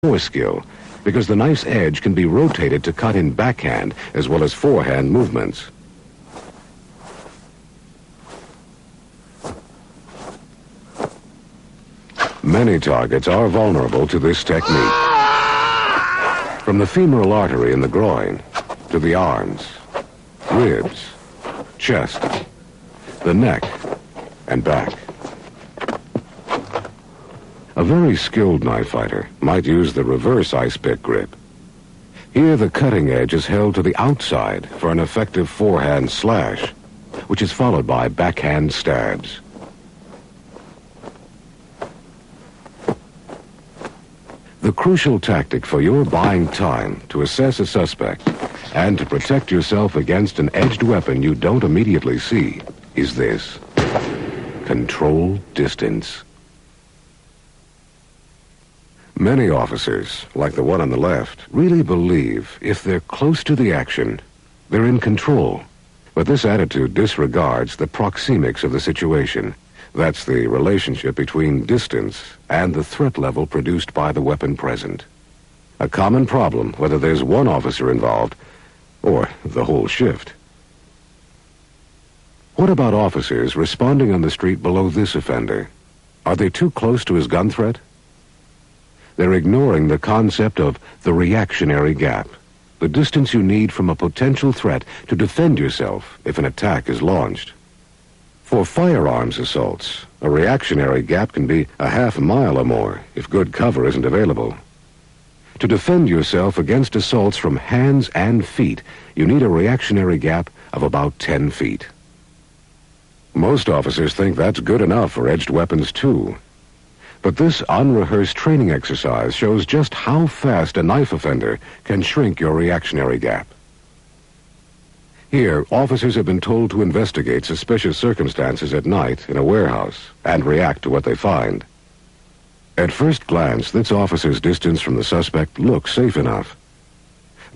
more skill, because the knife's edge can be rotated to cut in backhand as well as forehand movements. Many targets are vulnerable to this technique. From the femoral artery in the groin, to the arms, ribs, chest, the neck, and back. A very skilled knife fighter might use the reverse ice pick grip. Here the cutting edge is held to the outside for an effective forehand slash, which is followed by backhand stabs. The crucial tactic for your buying time to assess a suspect and to protect yourself against an edged weapon you don't immediately see is this: control distance. Many officers, like the one on the left, really believe if they're close to the action, they're in control. But this attitude disregards the proxemics of the situation. That's the relationship between distance and the threat level produced by the weapon present. A common problem whether there's one officer involved or the whole shift. What about officers responding on the street below this offender? Are they too close to his gun threat? They're ignoring the concept of the reactionary gap, the distance you need from a potential threat to defend yourself if an attack is launched. For firearms assaults, a reactionary gap can be a half mile or more if good cover isn't available. To defend yourself against assaults from hands and feet, you need a reactionary gap of about 10 feet. Most officers think that's good enough for edged weapons too. But this unrehearsed training exercise shows just how fast a knife offender can shrink your reactionary gap. Here, officers have been told to investigate suspicious circumstances at night in a warehouse and react to what they find. At first glance, this officer's distance from the suspect looks safe enough.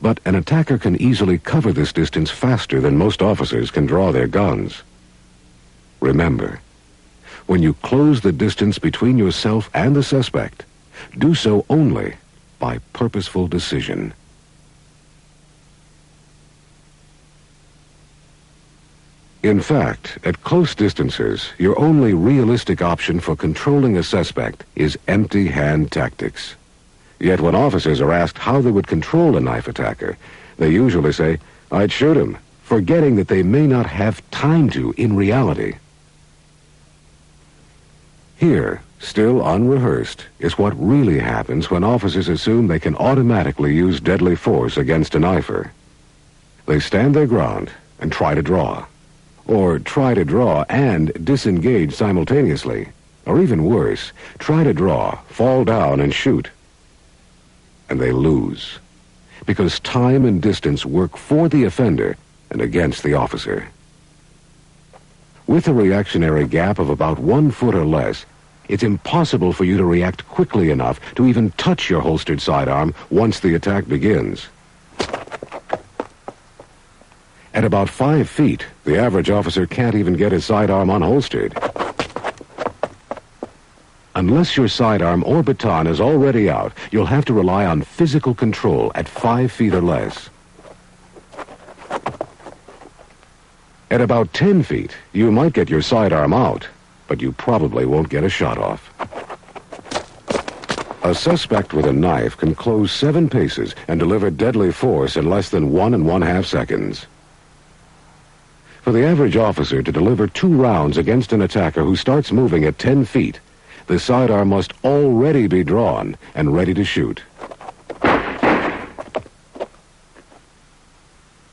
But an attacker can easily cover this distance faster than most officers can draw their guns. Remember, when you close the distance between yourself and the suspect, do so only by purposeful decision. In fact, at close distances, your only realistic option for controlling a suspect is empty hand tactics. Yet when officers are asked how they would control a knife attacker, they usually say, "I'd shoot him," forgetting that they may not have time to in reality. Here, still unrehearsed, is what really happens when officers assume they can automatically use deadly force against a knifer. They stand their ground and try to draw. Or try to draw and disengage simultaneously. Or even worse, try to draw, fall down, and shoot. And they lose. Because time and distance work for the offender and against the officer. With a reactionary gap of about 1 foot or less, it's impossible for you to react quickly enough to even touch your holstered sidearm once the attack begins. At about 5 feet, the average officer can't even get his sidearm unholstered. Unless your sidearm or baton is already out, you'll have to rely on physical control at 5 feet or less. At about 10 feet, you might get your sidearm out, but you probably won't get a shot off. A suspect with a knife can close 7 paces and deliver deadly force in less than 1 1/2 seconds. For the average officer to deliver 2 rounds against an attacker who starts moving at 10 feet, the sidearm must already be drawn and ready to shoot.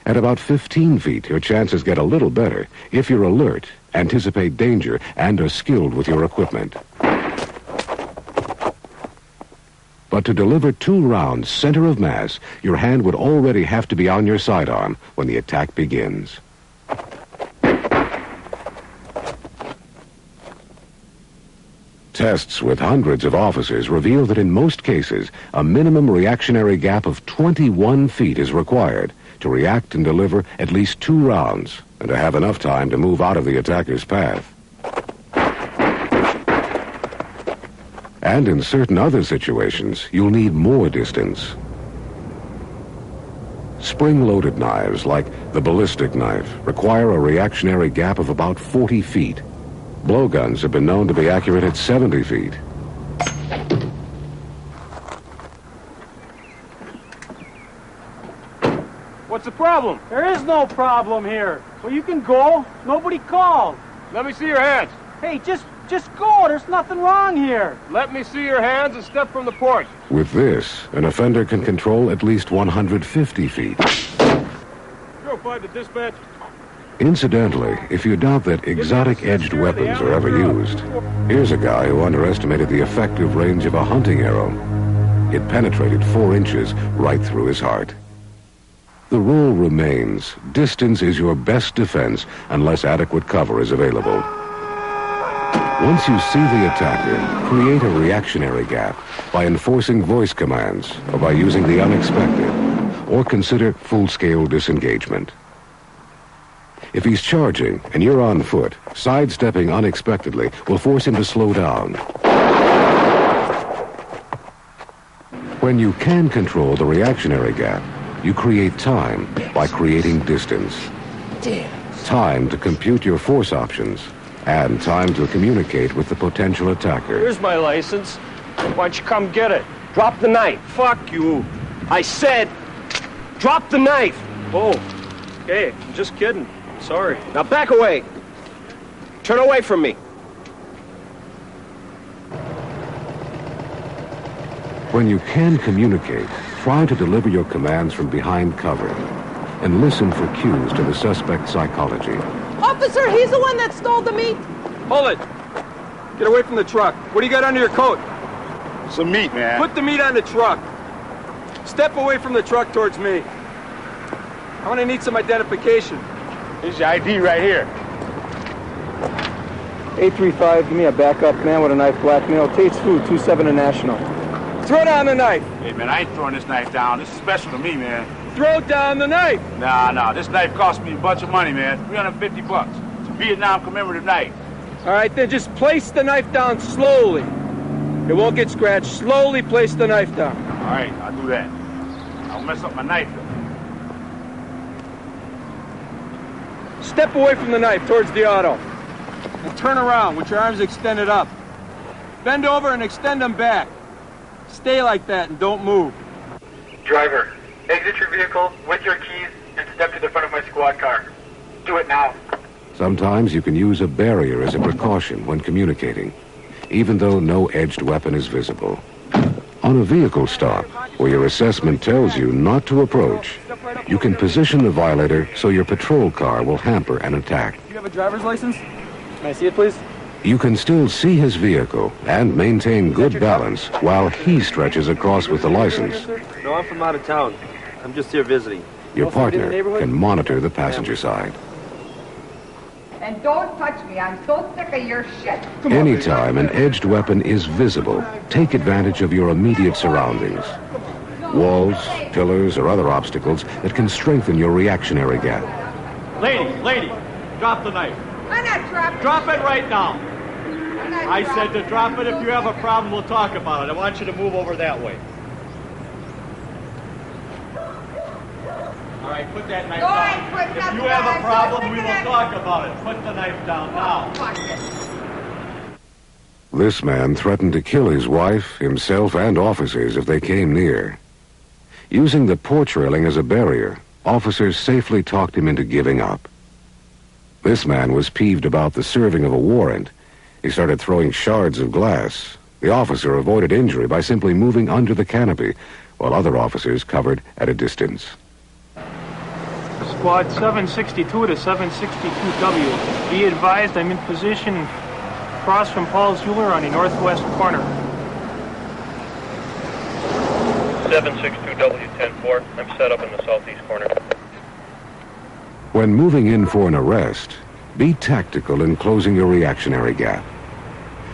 At about 15 feet, your chances get a little better if you're alert, anticipate danger, and are skilled with your equipment. But to deliver 2 rounds center of mass, your hand would already have to be on your sidearm when the attack begins. Tests with hundreds of officers reveal that in most cases, a minimum reactionary gap of 21 feet is required to react and deliver at least 2 rounds and to have enough time to move out of the attacker's path. And in certain other situations, you'll need more distance. Spring-loaded knives, like the ballistic knife, require a reactionary gap of about 40 feet. Blowguns have been known to be accurate at 70 feet. What's the problem? There is no problem here. Well, you can go. Nobody called. Let me see your hands. Hey, just go. There's nothing wrong here. Let me see your hands and step from the porch. With this, an offender can control at least 150 feet. 05 to dispatch. Incidentally, if you doubt that exotic edged weapons are ever used, here's a guy who underestimated the effective range of a hunting arrow. It penetrated 4 inches right through his heart. The rule remains, distance is your best defense unless adequate cover is available. Once you see the attacker, create a reactionary gap by enforcing voice commands or by using the unexpected, or consider full-scale disengagement. If he's charging and you're on foot, sidestepping unexpectedly will force him to slow down. When you can control the reactionary gap, you create time by creating distance. Time to compute your force options, and time to communicate with the potential attacker. Here's my license. Why don't you come get it? Drop the knife. Fuck you. I said, drop the knife. Oh, okay. Just kidding. Sorry. Now back away. Turn away from me. When you can communicate, try to deliver your commands from behind cover and listen for cues to the suspect's psychology. Officer, he's the one that stole the meat. Hold it. Get away from the truck. What do you got under your coat? Some meat, man. Put the meat on the truck. Step away from the truck towards me. I'm gonna need some identification. Here's your ID right here. 835, give me a backup man with a knife, black male. Tate's Food, 27 and National. Throw down the knife. Hey, man, I ain't throwing this knife down. This is special to me, man. Throw down the knife. Nah, this knife cost me a bunch of money, man. 350 bucks. It's a Vietnam commemorative knife. All right, then just place the knife down slowly. It won't get scratched. Slowly place the knife down. All right, I'll do that. I'll mess up my knife, though. Step away from the knife towards the auto. And turn around with your arms extended up. Bend over and extend them back. Stay like that and don't move. Driver, exit your vehicle with your keys and step to the front of my squad car. Do it now. Sometimes you can use a barrier as a precaution when communicating, even though no edged weapon is visible. On a vehicle stop, where your assessment tells you not to approach, you can position the violator so your patrol car will hamper an attack. Do you have a driver's license? Can I see it, please? You can still see his vehicle and maintain good balance while he stretches across with the license. No, I'm from out of town. I'm just here visiting. Your partner can monitor the passenger side. And don't touch me. I'm so sick of your shit. Anytime an edged weapon is visible, take advantage of your immediate surroundings. Walls, pillars, or other obstacles that can strengthen your reactionary gap. Lady, drop the knife. I'm not dropping. Drop it right now. I'm not I said dropping. to drop it. If you have a problem, we'll talk about it. I want you to move over that way. All right, put that knife No, down. I put If nothing you have down. a I'm so problem, sick we of will that. talk about it. Put the knife down now. Fuck it. This man threatened to kill his wife, himself, and officers if they came near. Using the porch railing as a barrier, officers safely talked him into giving up. This man was peeved about the serving of a warrant. He started throwing shards of glass. The officer avoided injury by simply moving under the canopy, while other officers covered at a distance. Squad 762 to 762W. Be advised, I'm in position across from Paul's Jeweler on the northwest corner. 762W 10-4. I'm set up in the southeast corner. When moving in for an arrest, be tactical in closing your reactionary gap.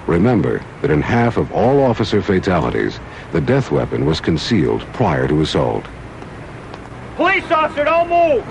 Remember that in half of all officer fatalities, the death weapon was concealed prior to assault. Police officer, don't move!